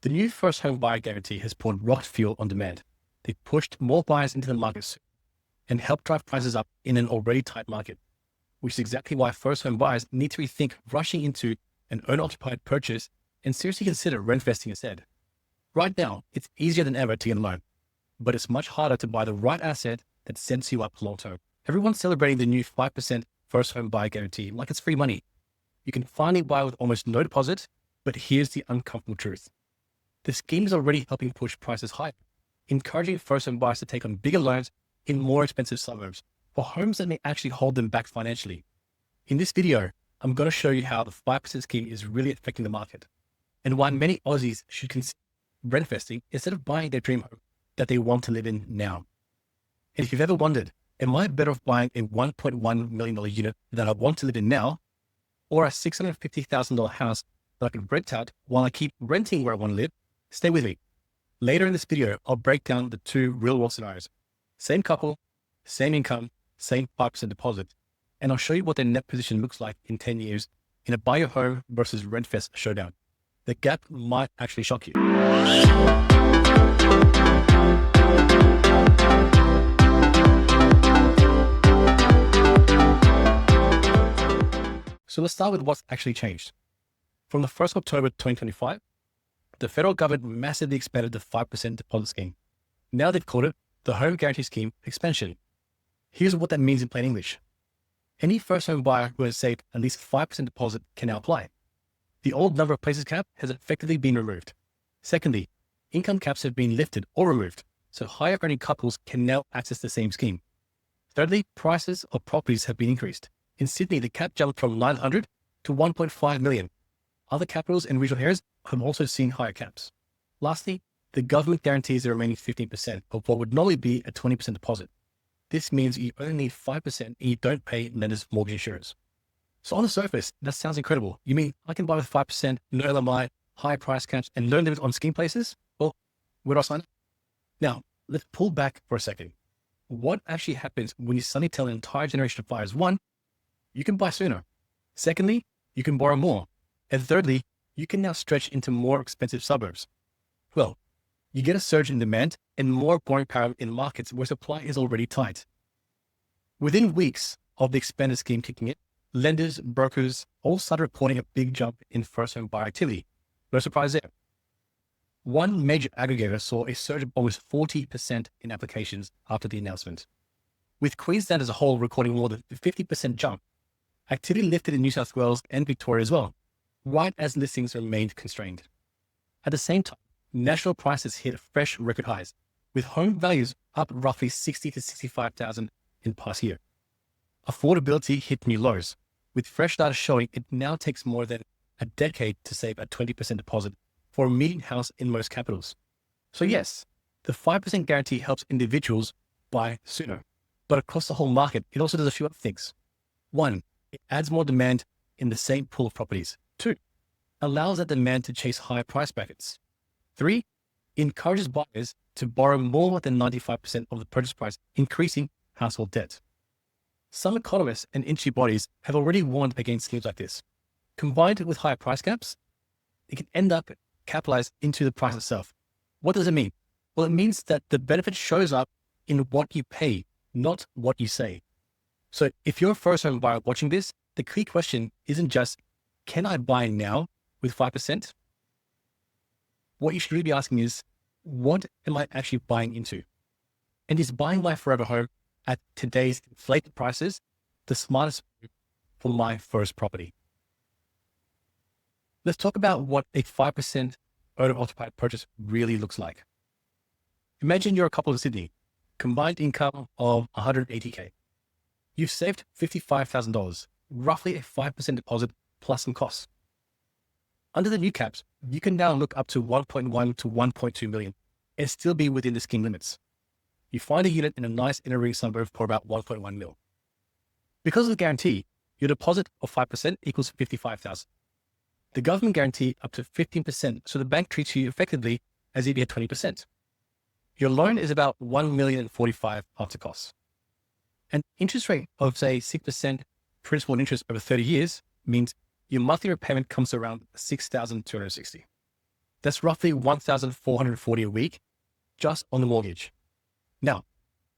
The new first home buyer guarantee has poured rocket fuel on demand. They've pushed more buyers into the market and helped drive prices up in an already tight market, which is exactly why first home buyers need to rethink rushing into an owner-occupied purchase and seriously consider rent vesting instead. Right now, it's easier than ever to get a loan, but it's much harder to buy the right asset that sets you up long-term. Everyone's celebrating the new 5% first home buyer guarantee like it's free money. You can finally buy with almost no deposit, but here's the uncomfortable truth. The scheme is already helping push prices higher, encouraging first home buyers to take on bigger loans in more expensive suburbs for homes that may actually hold them back financially. In this video, I'm going to show you how the 5% scheme is really affecting the market and why many Aussies should consider rent vesting instead of buying their dream home that they want to live in now. And if you've ever wondered, am I better off buying a $1.1 million unit that I want to live in now, or a $650,000 house that I can rent out while I keep renting where I want to live? Stay with me. Later in this video, I'll break down the two real-world scenarios. Same couple, same income, same 5% deposit, and I'll show you what their net position looks like in 10 years in a buy your home versus rent vest showdown. The gap might actually shock you. So let's start with what's actually changed. From the 1st of October 2025, the federal government massively expanded the 5% deposit scheme. Now they've called it the Home Guarantee Scheme Expansion. Here's what that means in plain English. Any first home buyer who has saved at least 5% deposit can now apply. The old number of places cap has effectively been removed. Secondly, income caps have been lifted or removed, so higher earning couples can now access the same scheme. Thirdly, prices of properties have been increased. In Sydney, the cap jumped from 900 to 1.5 million. Other capitals and regional areas have also seen higher caps. Lastly, the government guarantees the remaining 15% of what would normally be a 20% deposit. This means you only need 5% and you don't pay lenders' mortgage insurance. So on the surface, that sounds incredible. You mean I can buy with 5%, no LMI, high price caps, and no limit on scheme places? Well, where do I sign up? Now, let's pull back for a second. What actually happens when you suddenly tell an entire generation of buyers, one, you can buy sooner. Secondly, you can borrow more. And thirdly, you can now stretch into more expensive suburbs. Well, you get a surge in demand and more borrowing power in markets where supply is already tight. Within weeks of the expanded scheme kicking in, lenders, brokers all started reporting a big jump in first home buyer activity. No surprise there. One major aggregator saw a surge of almost 40% in applications after the announcement. With Queensland as a whole recording more than a 50% jump, activity lifted in New South Wales and Victoria as well, right as listings remained constrained. At the same time, national prices hit fresh record highs, with home values up roughly 60 to 65,000 in the past year. Affordability hit new lows, with fresh data showing it now takes more than a decade to save a 20% deposit for a median house in most capitals. So yes, the 5% guarantee helps individuals buy sooner, but across the whole market, it also does a few other things. One, it adds more demand in the same pool of properties. Two, allows that demand to chase higher price brackets. Three, encourages buyers to borrow more than 95% of the purchase price, increasing household debt. Some economists and industry bodies have already warned against schemes like this. Combined with higher price caps, it can end up capitalized into the price itself. What does it mean? Well, it means that the benefit shows up in what you pay, not what you say. So if you're a first home buyer watching this, the key question isn't just, can I buy now with 5%? What you should really be asking is, what am I actually buying into? And is buying my forever home at today's inflated prices the smartest move for my first property? Let's talk about what a 5% owner-occupied purchase really looks like. Imagine you're a couple in Sydney, combined income of 180K. You've saved $55,000, roughly a 5% deposit plus some costs. Under the new caps, you can now look up to 1.1 to 1.2 million and still be within the scheme limits. You find a unit in a nice inner ring suburb for about 1.1 mil. Because of the guarantee, your deposit of 5% equals 55,000. The government guarantee up to 15%, so the bank treats you effectively as if you had 20%. Your loan is about $1,045,000 after costs. An interest rate of say 6% principal and interest over 30 years means your monthly repayment comes to around $6,260. That's roughly $1,440 a week just on the mortgage. Now,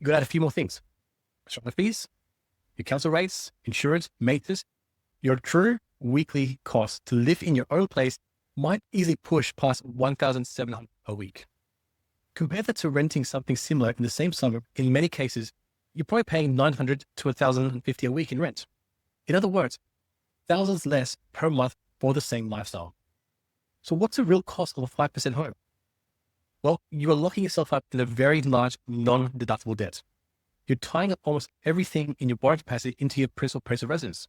you got to add a few more things. Strata fees, your council rates, insurance, maintenance. Your true weekly cost to live in your own place might easily push past $1,700 a week. Compare that to renting something similar in the same suburb. In many cases, you're probably paying $900 to $1,050 a week in rent. In other words, thousands less per month for the same lifestyle. So what's the real cost of a 5% home? Well, you are locking yourself up in a very large non-deductible debt. You're tying up almost everything in your borrowing capacity into your principal place of residence.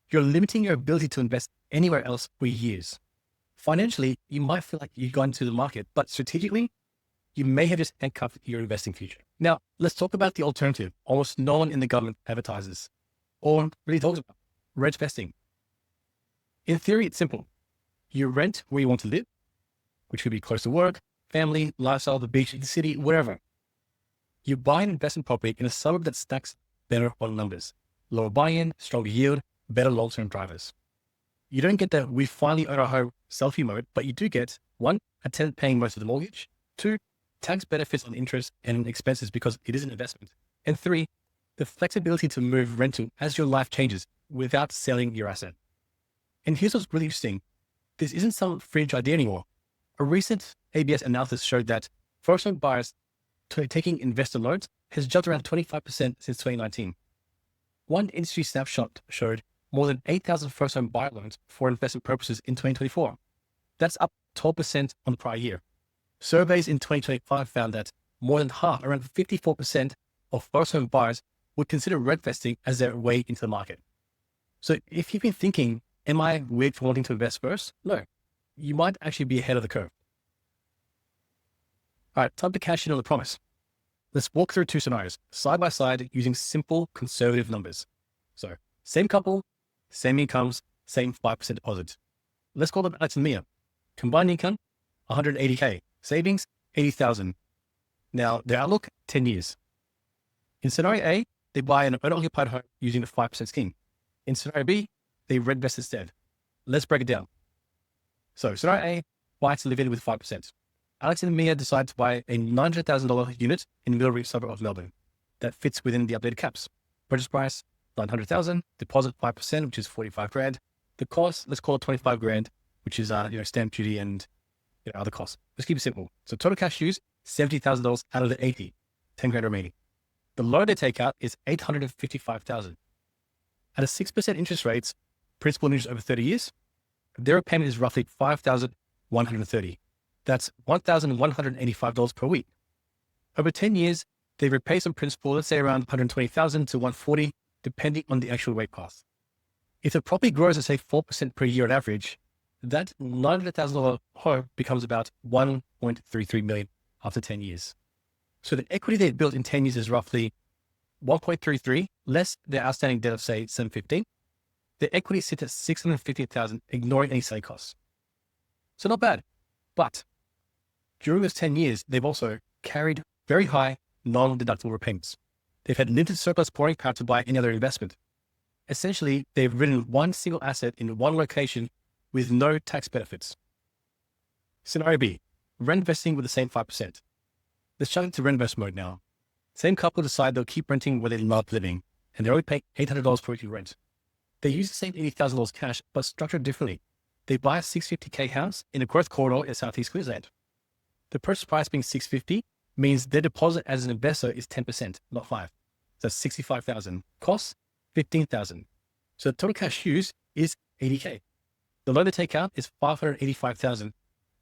You're limiting your ability to invest anywhere else for years. Financially, you might feel like you've gone to the market, but strategically, you may have just handcuffed your investing future. Now, let's talk about the alternative almost no one in the government advertises or really talks about: rentvesting. In theory, it's simple. You rent where you want to live, which could be close to work, family, lifestyle, the beach, the city, wherever. You buy an investment property in a suburb that stacks better on numbers: lower buy-in, stronger yield, better long-term drivers. You don't get the "we finally own our home" selfie mode, but you do get 1, a tenant paying most of the mortgage; 2, tax benefits on interest and expenses because it is an investment; and 3, the flexibility to move rental as your life changes without selling your asset. And here's what's really interesting. This isn't some fringe idea anymore. A recent ABS analysis showed that first-home buyers taking investor loans has jumped around 25% since 2019. One industry snapshot showed more than 8,000 first-home buyer loans for investment purposes in 2024. That's up 12% on the prior year. Surveys in 2025 found that more than half, around 54% of first-home buyers would consider rentvesting as their way into the market. So if you've been thinking, am I weird for wanting to invest first? No, you might actually be ahead of the curve. All right, time to cash in on the promise. Let's walk through 2 scenarios, side by side, using simple conservative numbers. So same couple, same incomes, same 5% deposit. Let's call them Alex and Mia. Combined income, $180K. Savings, $80,000. Now, their outlook, 10 years. In scenario A, they buy an owner-occupied home using the 5% scheme. In scenario B, they reinvest instead. Let's break it down. So scenario A, buy to live in with 5%. Alex and Mia decide to buy a $900,000 unit in the middle reach suburb of Melbourne that fits within the updated caps. Purchase price, $900,000, deposit 5%, which is $45,000. The cost, let's call it $25,000, which is stamp duty and other costs. Let's keep it simple. So total cash used, $70,000 out of the 80, $10,000 remaining. The loan they take out is $855,000. At a 6% interest rates, principal and interest over 30 years, their repayment is roughly $5,130. That's $1,185 per week. Over 10 years, they repay some principal, let's say around $120,000 to $140,000, depending on the actual rate path. If the property grows at say 4% per year on average, that $900,000 home becomes about $1.33 million after 10 years. So the equity they built in 10 years is roughly 1.33 less their outstanding debt of say $715. The equity sits at $650,000, ignoring any selling costs. So not bad. But during those 10 years, they've also carried very high non-deductible repayments. They've had limited surplus pouring power to buy any other investment. Essentially, they've ridden one single asset in one location with no tax benefits. Scenario B, rentvesting with the same 5%. Let's jump into reinvest mode now. Same couple decide they'll keep renting where they love living, and they only pay $800 per weekly rent. They use the same $80,000 cash, but structured differently. They buy a $650K house in a growth corridor in Southeast Queensland. The purchase price being $650 means their deposit as an investor is 10%, not 5%. That's $65,000. Costs, $15,000. So the total cash used is $80K. The loan they take out is $585,000.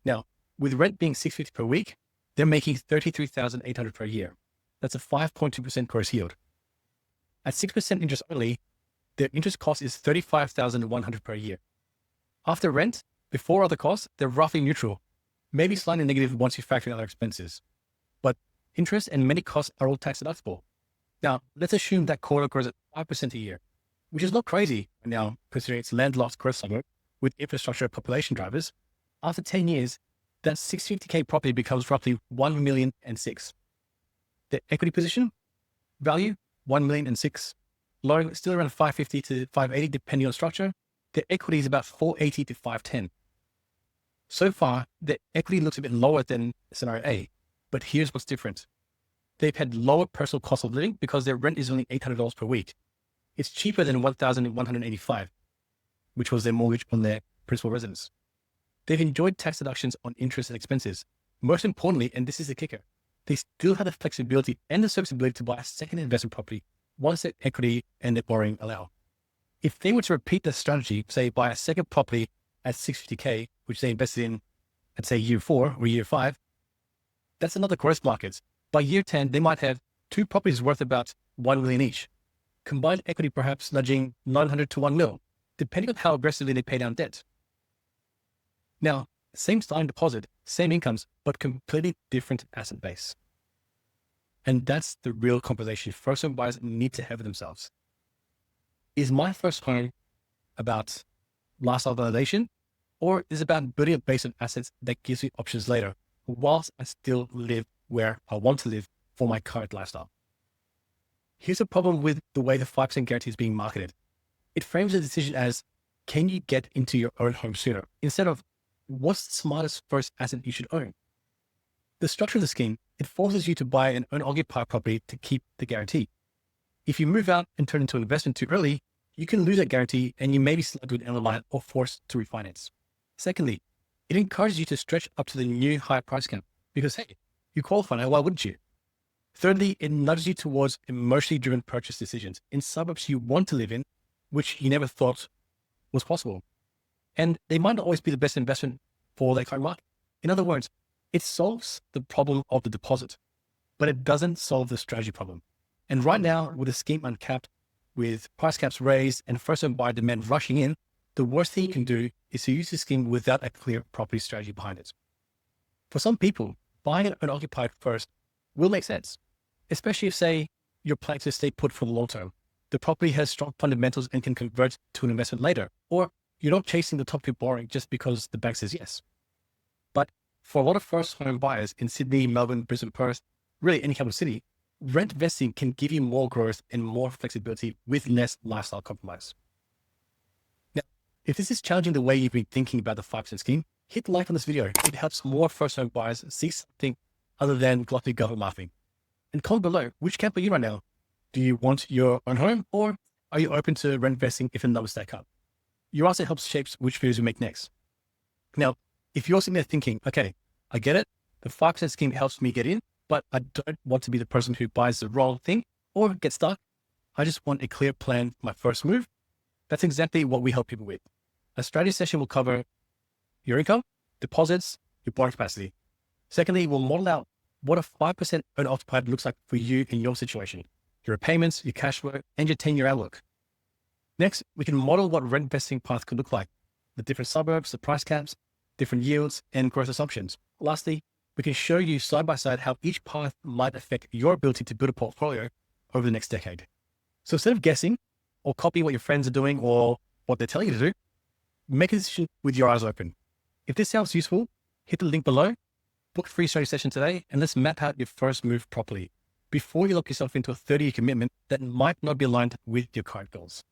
Now, with rent being $650 per week, they're making $33,800 per year. That's a 5.2% gross yield. At 6% interest only, their interest cost is $35,100 per year. After rent, before other costs, they're roughly neutral, maybe slightly negative once you factor in other expenses. But interest and many costs are all tax deductible. Now, let's assume that corridor grows at 5% a year, which is not crazy now, considering it's landlocked growth suburb with infrastructure population drivers. After 10 years, that $650K property becomes roughly $1,006,000. The equity position, value, $1,006,000. Loan still around $550 to $580, depending on structure. The equity is about $480 to $510. So far, the equity looks a bit lower than scenario A, but here's what's different. They've had lower personal cost of living because their rent is only $800 per week. It's cheaper than $1,185, which was their mortgage on their principal residence. They've enjoyed tax deductions on interest and expenses. Most importantly, and this is the kicker, they still have the flexibility and the serviceability to buy a second investment property once their equity and their borrowing allow. If they were to repeat this strategy, say buy a second property at $650K, which they invested in at say year 4 or year 5, that's another growth market. By year 10, they might have 2 properties worth about $1 million each. Combined equity perhaps nudging 900 to $1 million, depending on how aggressively they pay down debt. Now, same starting deposit, same incomes, but completely different asset base. And that's the real conversation first-home buyers need to have with themselves. Is my first home about lifestyle validation, or is it about building a base of assets that gives me options later, whilst I still live where I want to live for my current lifestyle? Here's a problem with the way the 5% guarantee is being marketed. It frames the decision as, can you get into your own home sooner? Instead of, what's the smartest first asset you should own? The structure of the scheme, it forces you to buy an owner-occupied property to keep the guarantee. If you move out and turn into an investment too early, you can lose that guarantee and you may be slugged with an LMI or forced to refinance. Secondly, it encourages you to stretch up to the new higher price cap because, hey, you qualify now, why wouldn't you? Thirdly, it nudges you towards emotionally driven purchase decisions in suburbs you want to live in, which you never thought was possible. And they might not always be the best investment for their current market. In other words, it solves the problem of the deposit, but it doesn't solve the strategy problem. And right now, with the scheme uncapped, with price caps raised and first-home buyer demand rushing in, the worst thing you can do is to use the scheme without a clear property strategy behind it. For some people, buying an owner-occupied first will make sense, especially if, say, you're planning to stay put for the long term. The property has strong fundamentals and can convert to an investment later, or you're not chasing the top of your borrowing just because the bank says yes. But for a lot of first-home buyers in Sydney, Melbourne, Brisbane, Perth, really any capital city, rent vesting can give you more growth and more flexibility with less lifestyle compromise. Now, if this is challenging the way you've been thinking about the 5% scheme, hit like on this video. It helps more first-home buyers see something other than glossy government marketing. And comment below, which camp are you right now? Do you want your own home, or are you open to rent vesting if the numbers stack up? Your answer helps shape which videos we make next. Now, if you're sitting there thinking, okay, I get it, the 5% scheme helps me get in, but I don't want to be the person who buys the wrong thing or get stuck. I just want a clear plan for my first move. That's exactly what we help people with. A strategy session will cover your income, deposits, your borrowing capacity. Secondly, we'll model out what a 5% owner-occupied looks like for you in your situation, your repayments, your cash flow, and your 10-year outlook. Next, we can model what rent vesting path could look like, the different suburbs, the price caps, different yields, and growth assumptions. Lastly, we can show you side by side how each path might affect your ability to build a portfolio over the next decade. So instead of guessing or copying what your friends are doing or what they're telling you to do, make a decision with your eyes open. If this sounds useful, hit the link below, book a free strategy session today, and let's map out your first move properly before you lock yourself into a 30-year commitment that might not be aligned with your current goals.